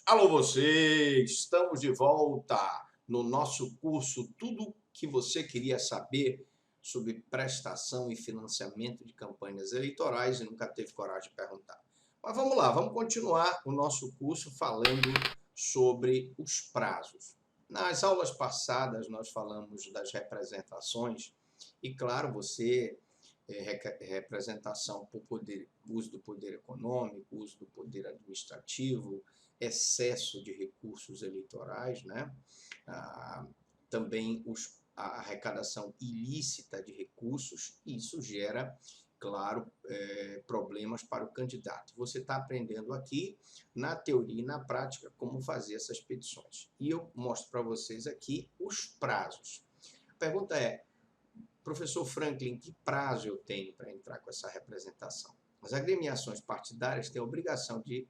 Alô você, estamos de volta no nosso curso Tudo que você queria saber sobre prestação e financiamento de campanhas eleitorais e nunca teve coragem de perguntar. Mas vamos lá, vamos continuar o nosso curso falando sobre os prazos. Nas aulas passadas nós falamos das representações e claro, você representação por poder, uso do poder econômico, uso do poder administrativo, excesso de recursos eleitorais, né? Também a arrecadação ilícita de recursos, e isso gera, claro, problemas para o candidato. Você está aprendendo aqui, na teoria e na prática, como fazer essas petições. E eu mostro para vocês aqui os prazos. A pergunta é, professor Franklin, que prazo eu tenho para entrar com essa representação? As agremiações partidárias têm a obrigação de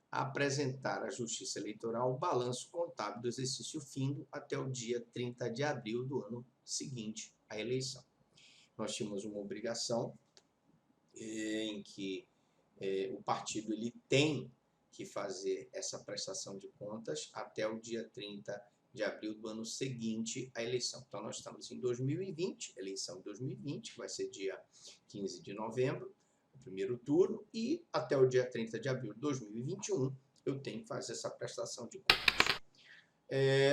apresentar à Justiça Eleitoral o balanço contábil do exercício findo até o dia 30 de abril do ano seguinte à eleição. Nós tínhamos uma obrigação em que o partido ele tem que fazer essa prestação de contas até o dia 30 de abril do ano seguinte à eleição. Então, nós estamos em 2020, eleição de 2020, que vai ser dia 15 de novembro, o primeiro turno, e até o dia 30 de abril de 2021, eu tenho que fazer essa prestação de contas.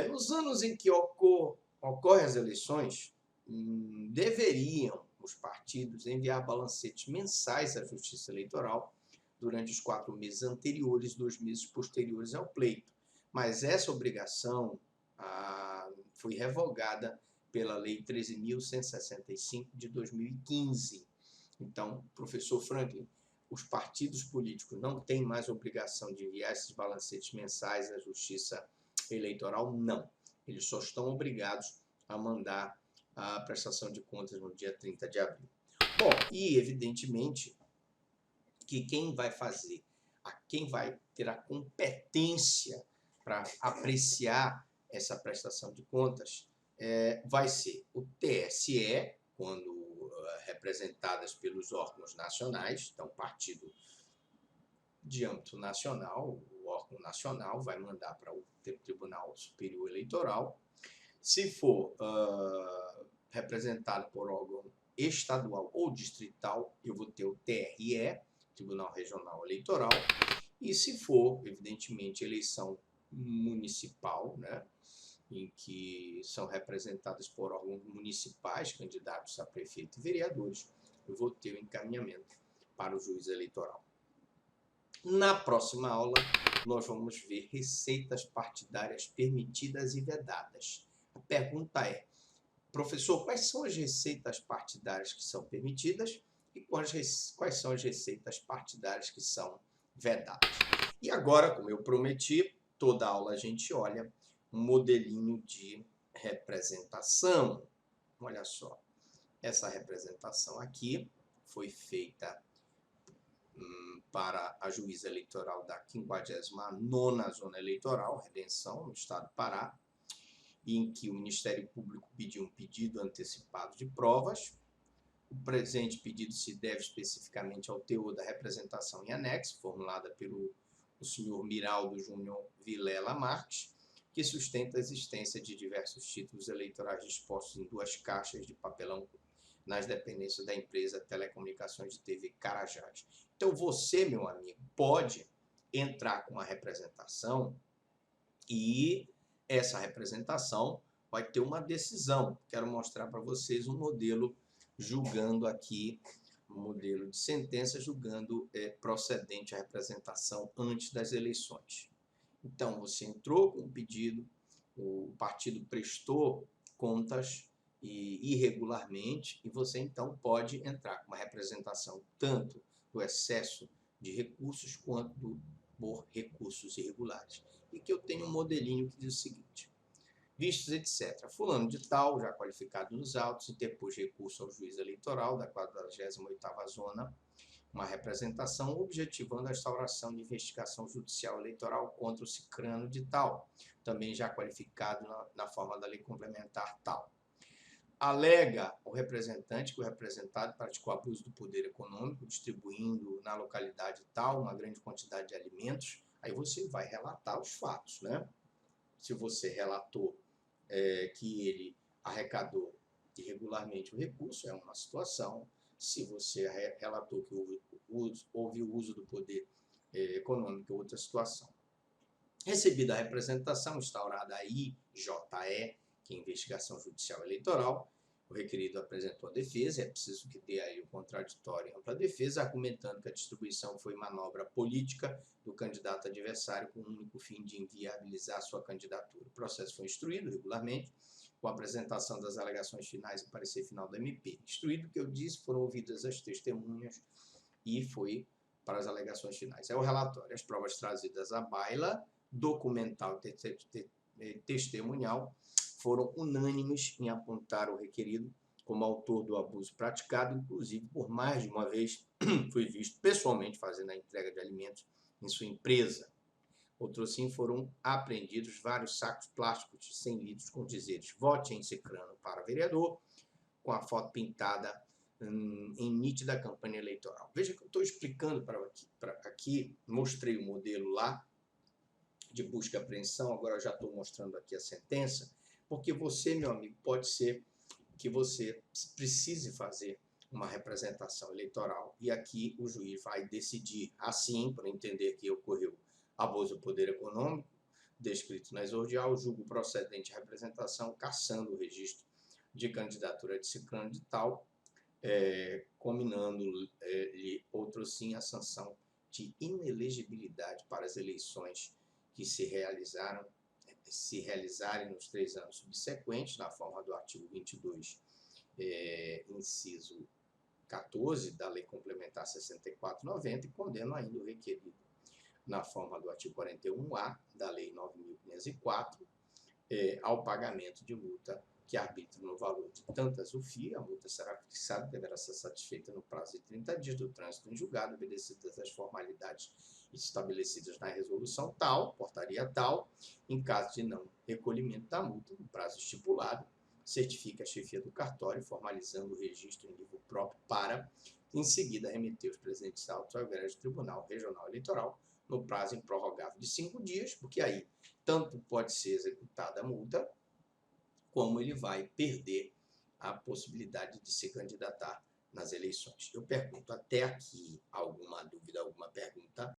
Nos anos em que ocorrem as eleições, deveriam os partidos enviar balancetes mensais à Justiça Eleitoral durante os 4 meses anteriores, 2 meses posteriores ao pleito. Mas essa obrigação foi revogada pela Lei 13.165 de 2015. Então, professor Franklin, os partidos políticos não têm mais obrigação de enviar esses balancetes mensais à Justiça Eleitoral? Não. Eles só estão obrigados a mandar a prestação de contas no dia 30 de abril. Bom, e evidentemente que quem vai fazer, quem vai ter a competência para apreciar essa prestação de contas vai ser o TSE, quando representadas pelos órgãos nacionais, então partido de âmbito nacional, o órgão nacional vai mandar para o Tribunal Superior Eleitoral. Se for representado por órgão estadual ou distrital, eu vou ter o TRE, Tribunal Regional Eleitoral, e se for, evidentemente, eleição municipal, né, em que são representadas por órgãos municipais, candidatos a prefeito e vereadores, eu vou ter o encaminhamento para o juiz eleitoral. Na próxima aula, nós vamos ver receitas partidárias permitidas e vedadas. A pergunta é, professor, quais são as receitas partidárias que são permitidas e quais são as receitas partidárias que são vedadas? E agora, como eu prometi, toda aula a gente olha um modelinho de representação. Olha só, essa representação aqui foi feita para a juíza eleitoral da 59ª Zona Eleitoral, Redenção, no estado do Pará, em que o Ministério Público pediu um pedido antecipado de provas. O presente pedido se deve especificamente ao teor da representação em anexo, formulada pelo senhor Miraldo Júnior Vilela Marques, que sustenta a existência de diversos títulos eleitorais dispostos em 2 caixas de papelão nas dependências da empresa Telecomunicações de TV Carajás. Então você, meu amigo, pode entrar com a representação e essa representação vai ter uma decisão. Quero mostrar para vocês um modelo julgando aqui, um modelo de sentença julgando procedente a representação antes das eleições. Então, você entrou com um pedido, o partido prestou contas irregularmente e você então pode entrar com uma representação tanto do excesso de recursos quanto por recursos irregulares. E que eu tenho um modelinho que diz o seguinte: vistos, etc. Fulano de tal, já qualificado nos autos, interpôs recurso ao juiz eleitoral da 48ª Zona, uma representação objetivando a instauração de investigação judicial eleitoral contra o cicrano de tal, também já qualificado na forma da lei complementar tal. Alega o representante que o representado praticou abuso do poder econômico, distribuindo na localidade tal uma grande quantidade de alimentos Aí você vai relatar os fatos, né? Se você relatou que ele arrecadou irregularmente o recurso, é uma situação. Se você relatou que houve o uso do poder econômico, é outra situação. Recebida a representação instaurada a IJE, que é Investigação Judicial Eleitoral, o requerido apresentou a defesa, é preciso que dê aí o contraditório em ampla defesa, argumentando que a distribuição foi manobra política do candidato adversário com o único fim de inviabilizar sua candidatura. O processo foi instruído regularmente, com a apresentação das alegações finais e parecer final do MP. Instruído, que eu disse, foram ouvidas as testemunhas e foi para as alegações finais. É o relatório, as provas trazidas à baila, documental e testemunhal, foram unânimes em apontar o requerido como autor do abuso praticado, inclusive por mais de uma vez foi visto pessoalmente fazendo a entrega de alimentos em sua empresa. Outro sim, foram apreendidos vários sacos plásticos de 100 litros com dizeres "vote em Cicrano para vereador", com a foto pintada em nítida campanha eleitoral. Veja que eu estou explicando para aqui, mostrei o modelo lá de busca e apreensão, agora eu já estou mostrando aqui a sentença, porque você, meu amigo, pode ser que você precise fazer uma representação eleitoral e aqui o juiz vai decidir assim, por entender que ocorreu abuso do poder econômico, descrito na exordial, julgo procedente a representação, cassando o registro de candidatura de ciclano de tal, combinando-lhe outro sim a sanção de inelegibilidade para as eleições que se realizarem nos 3 anos subsequentes, na forma do artigo 22, inciso 14 da Lei Complementar 64/90, e condeno ainda o requerido na forma do artigo 41A da Lei 9.504, ao pagamento de multa que arbitra no valor de tantas UFI. A multa será fixada e deverá ser satisfeita no prazo de 30 dias do trânsito em julgado, obedecidas as formalidades estabelecidas na resolução tal, portaria tal. Em caso de não recolhimento da multa no prazo estipulado, certifica a chefia do cartório, formalizando o registro em livro próprio para, em seguida, remeter os presentes autos ao egrégio Tribunal Regional Eleitoral no prazo improrrogável de 5 dias, porque aí tanto pode ser executada a multa, como ele vai perder a possibilidade de se candidatar nas eleições. Eu pergunto, até aqui, alguma dúvida, alguma pergunta?